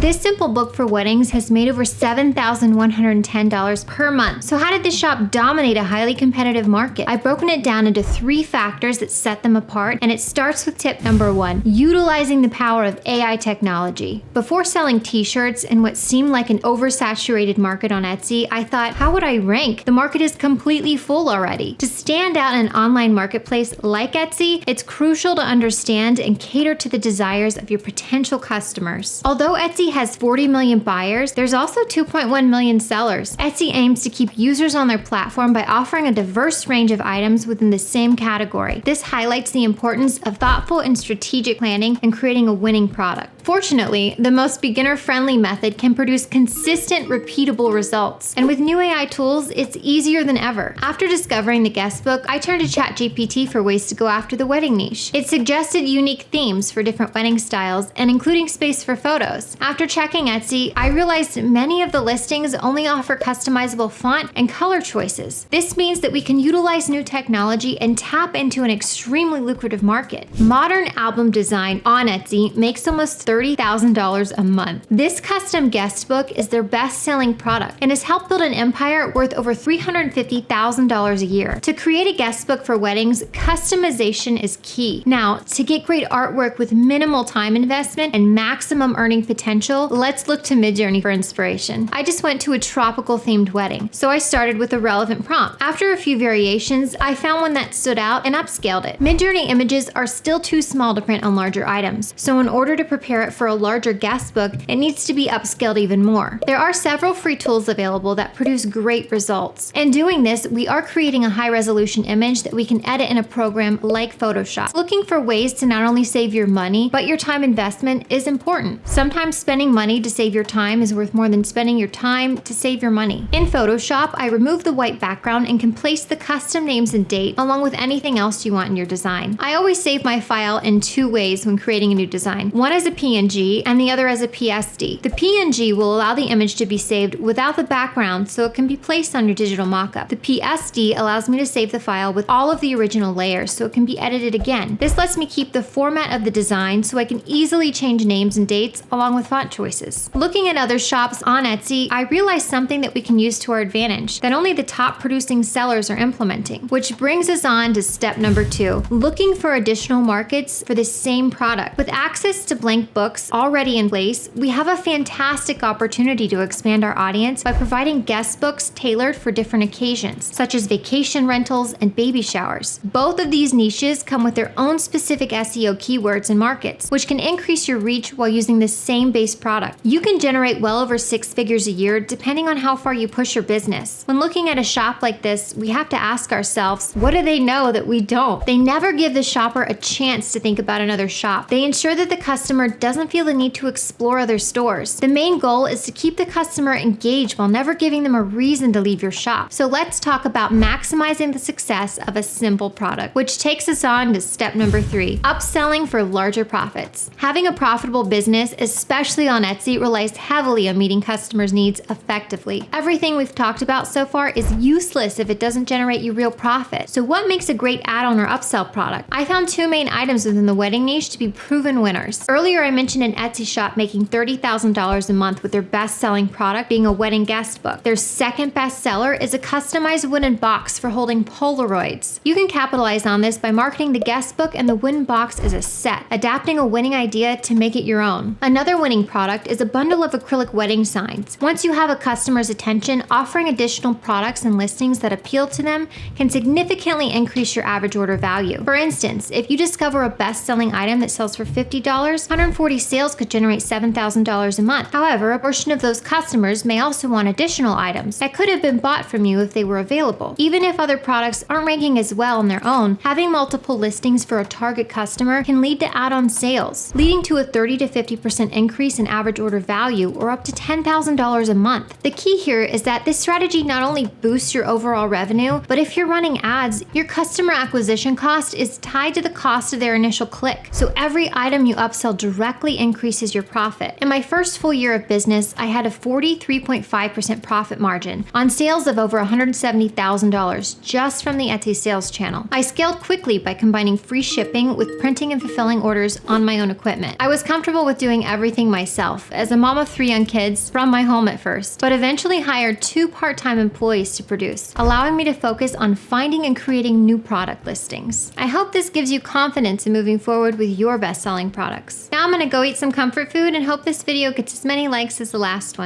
This simple book for weddings has made over $7,110 per month. So how did this shop dominate a highly competitive market? I've broken it down into 3 factors that set them apart, and it starts with tip number 1, utilizing the power of AI technology. Before selling t-shirts in what seemed like an oversaturated market on Etsy, I thought, how would I rank? The market is completely full already. To stand out in an online marketplace like Etsy, it's crucial to understand and cater to the desires of your potential customers. Although Etsy has 40 million buyers, there's also 2.1 million sellers. Etsy aims to keep users on their platform by offering a diverse range of items within the same category. This highlights the importance of thoughtful and strategic planning and creating a winning product. Fortunately, the most beginner-friendly method can produce consistent, repeatable results. And with new AI tools, it's easier than ever. After discovering the guest book, I turned to ChatGPT for ways to go after the wedding niche. It suggested unique themes for different wedding styles and including space for photos. After checking Etsy, I realized many of the listings only offer customizable font and color choices. This means that we can utilize new technology and tap into an extremely lucrative market. Modern album design on Etsy makes almost $30,000 a month. This custom guest book is their best-selling product and has helped build an empire worth over $350,000 a year. To create a guest book for weddings, customization is key. Now, to get great artwork with minimal time investment and maximum earning potential, let's look to Midjourney for inspiration. I just went to a tropical-themed wedding, so I started with a relevant prompt. After a few variations, I found one that stood out and upscaled it. Midjourney images are still too small to print on larger items, so in order to prepare it for a larger guest book, it needs to be upscaled even more. There are several free tools available that produce great results. In doing this, we are creating a high-resolution image that we can edit in a program like Photoshop. Looking for ways to not only save your money, but your time investment is important. Sometimes spending money to save your time is worth more than spending your time to save your money. In Photoshop, I remove the white background and can place the custom names and date along with anything else you want in your design. I always save my file in 2 ways when creating a new design. One as a PNG and the other as a PSD. The PNG will allow the image to be saved without the background so it can be placed on your digital mockup. The PSD allows me to save the file with all of the original layers so it can be edited again. This lets me keep the format of the design so I can easily change names and dates along with font choices. Looking at other shops on Etsy, I realized something that we can use to our advantage that only the top producing sellers are implementing, which brings us on to step number 2, looking for additional markets for the same product. With access to blank books already in place, we have a fantastic opportunity to expand our audience by providing guest books tailored for different occasions, such as vacation rentals and baby showers. Both of these niches come with their own specific SEO keywords and markets, which can increase your reach while using the same base product. You can generate well over 6 figures a year depending on how far you push your business. When looking at a shop like this, we have to ask ourselves, what do they know that we don't? They never give the shopper a chance to think about another shop. They ensure that the customer doesn't feel the need to explore other stores. The main goal is to keep the customer engaged while never giving them a reason to leave your shop. So let's talk about maximizing the success of a simple product, which takes us on to step number 3, upselling for larger profits. Having a profitable business, especially on Etsy, relies heavily on meeting customers' needs effectively. Everything we've talked about so far is useless if it doesn't generate you real profit. So what makes a great add-on or upsell product? I found 2 main items within the wedding niche to be proven winners. Earlier, I mentioned an Etsy shop making $30,000 a month with their best-selling product being a wedding guest book. Their second best seller is a customized wooden box for holding Polaroids. You can capitalize on this by marketing the guest book and the wooden box as a set, adapting a winning idea to make it your own. Another winning product is a bundle of acrylic wedding signs. Once you have a customer's attention, offering additional products and listings that appeal to them can significantly increase your average order value. For instance, if you discover a best-selling item that sells for $50, 140 sales could generate $7,000 a month. However, a portion of those customers may also want additional items that could have been bought from you if they were available. Even if other products aren't ranking as well on their own, having multiple listings for a target customer can lead to add-on sales, leading to a 30 to 50% increase in average order value or up to $10,000 a month. The key here is that this strategy not only boosts your overall revenue, but if you're running ads, your customer acquisition cost is tied to the cost of their initial click. So every item you upsell directly increases your profit. In my first full year of business, I had a 43.5% profit margin on sales of over $170,000 just from the Etsy sales channel. I scaled quickly by combining free shipping with printing and fulfilling orders on my own equipment. I was comfortable with doing everything myself myself as a mom of 3 young kids from my home at first, but eventually hired 2 part-time employees to produce, allowing me to focus on finding and creating new product listings. I hope this gives you confidence in moving forward with your best-selling products. Now I'm gonna go eat some comfort food and hope this video gets as many likes as the last one.